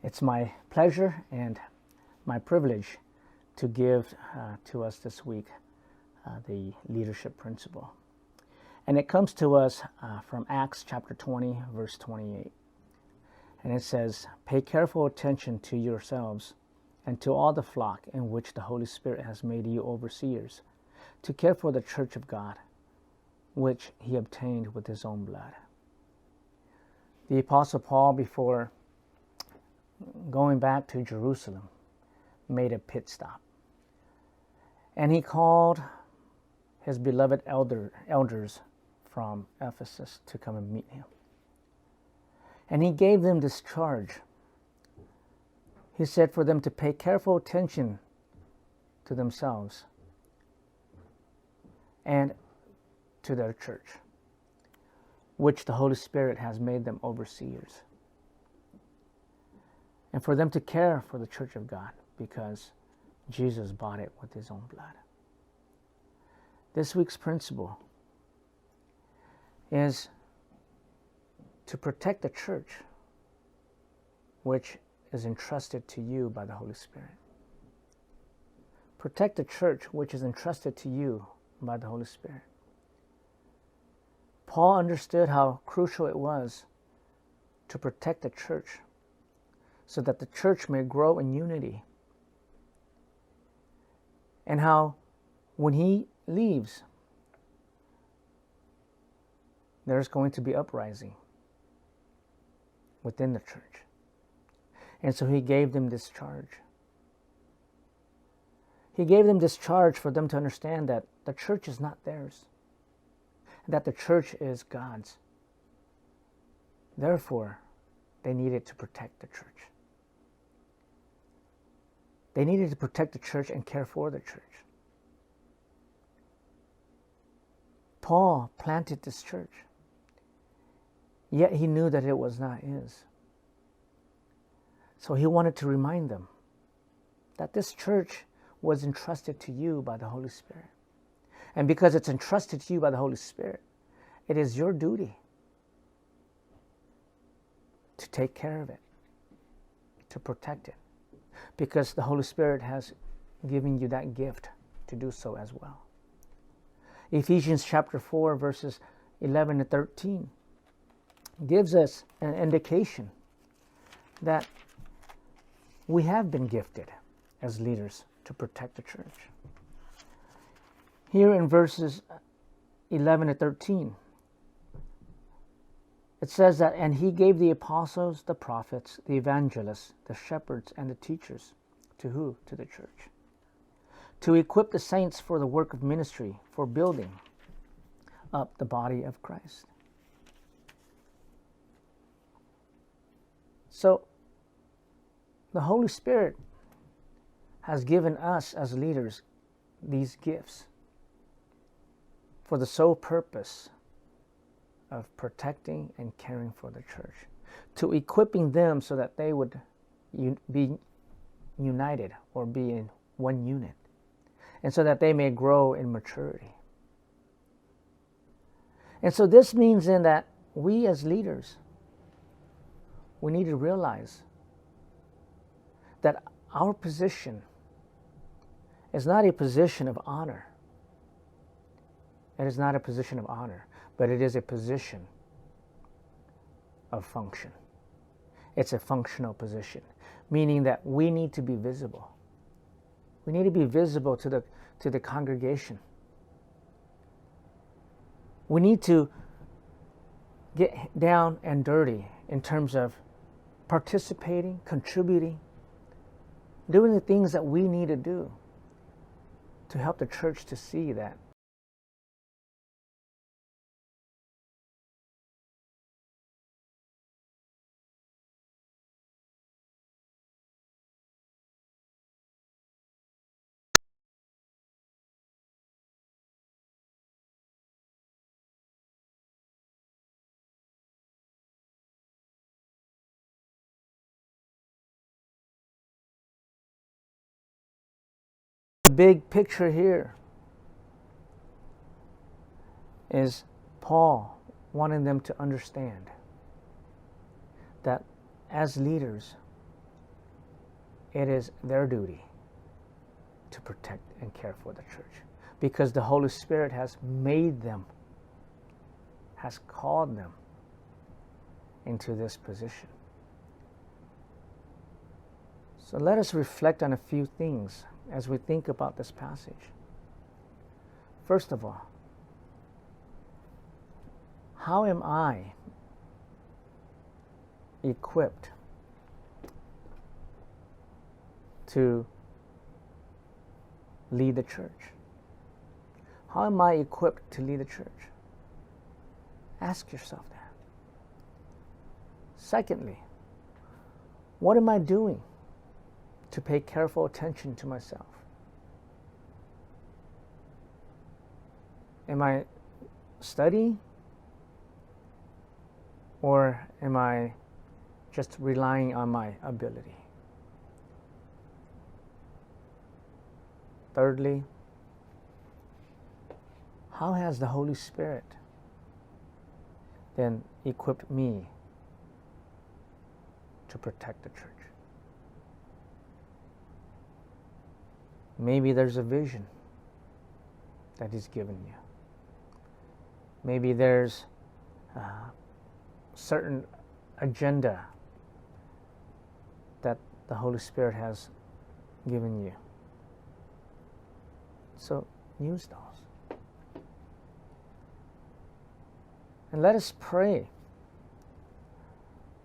It's my pleasure and my privilege to give to us this week the leadership principle. And it comes to us from Acts chapter 20, verse 28. And it says, "Pay careful attention to yourselves and to all the flock in which the Holy Spirit has made you overseers, to care for the church of God, which he obtained with his own blood." The Apostle Paul, before going back to Jerusalem, made a pit stop. And he called his beloved elders from Ephesus to come and meet him. And he gave them this charge. He said for them to pay careful attention to themselves and to their church, which the Holy Spirit has made them overseers. And for them to care for the church of God, because Jesus bought it with his own blood. This week's principle is to protect the church, which is entrusted to you by the Holy Spirit. Protect the church, which is entrusted to you by the Holy Spirit. Paul understood how crucial it was to protect the church so that the church may grow in unity. And how when he leaves, there's going to be uprising within the church. And so he gave them this charge. He gave them this charge for them to understand that the church is not theirs, that the church is God's. Therefore, they needed to protect the church. They needed to protect the church and care for the church. Paul planted this church, yet he knew that it was not his. So he wanted to remind them that this church was entrusted to you by the Holy Spirit. And because it's entrusted to you by the Holy Spirit, it is your duty to take care of it, to protect it, because the Holy Spirit has given you that gift to do so as well. Ephesians chapter 4, verses 11 to 13 gives us an indication that we have been gifted as leaders to protect the church. Here in verses 11 to 13, it says that, "And he gave the apostles, the prophets, the evangelists, the shepherds, and the teachers." To who? To the church. "To equip the saints for the work of ministry, for building up the body of Christ." So, the Holy Spirit has given us as leaders these gifts for the sole purpose of protecting and caring for the church, to equipping them so that they would be united or be in one unit, and so that they may grow in maturity. And so this means then that we as leaders, we need to realize that our position is not a position of honor. It is not a position of honor, but it is a position of function. It's a functional position, meaning that we need to be visible. We need to be visible to the congregation. We need to get down and dirty in terms of participating, contributing, doing the things that we need to do to help the church to see that the big picture here is Paul wanting them to understand that as leaders, it is their duty to protect and care for the church, because the Holy Spirit has made them, has called them into this position. So let us reflect on a few things as we think about this passage. First of all, how am I equipped to lead the church? How am I equipped to lead the church? Ask yourself that. Secondly, what am I doing to pay careful attention to myself? Am I studying? Or am I just relying on my ability? Thirdly, how has the Holy Spirit then equipped me to protect the church? Maybe there's a vision that He's given you. Maybe there's a certain agenda that the Holy Spirit has given you. So use those. And let us pray.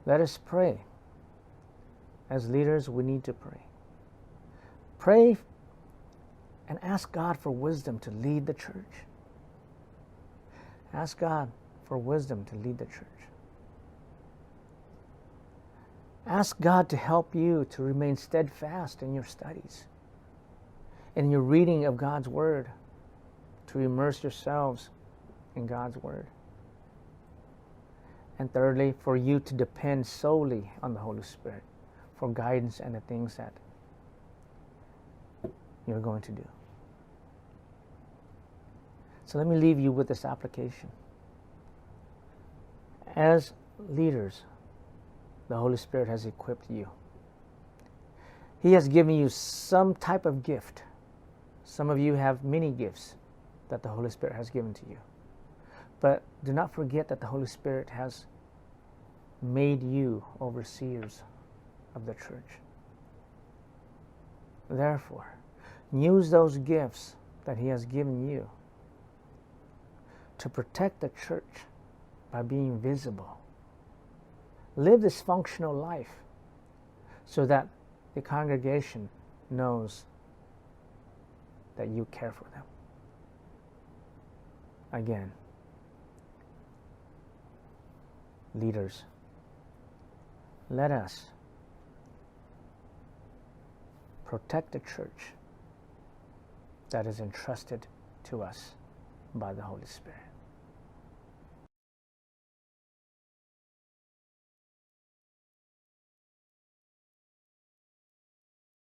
Let us pray. As leaders, we need to pray. Pray and ask God for wisdom to lead the church. Ask God for wisdom to lead the church. Ask God to help you to remain steadfast in your studies, in your reading of God's Word, to immerse yourselves in God's Word. And thirdly, for you to depend solely on the Holy Spirit for guidance and the things that you're going to do. So let me leave you with this application. As leaders, the Holy Spirit has equipped you. He has given you some type of gift. Some of you have many gifts that the Holy Spirit has given to you. But do not forget that the Holy Spirit has made you overseers of the church. Therefore, use those gifts that He has given you to protect the church by being visible. Live this functional life so that the congregation knows that you care for them. Again, leaders, let us protect the church that is entrusted to us by the Holy Spirit.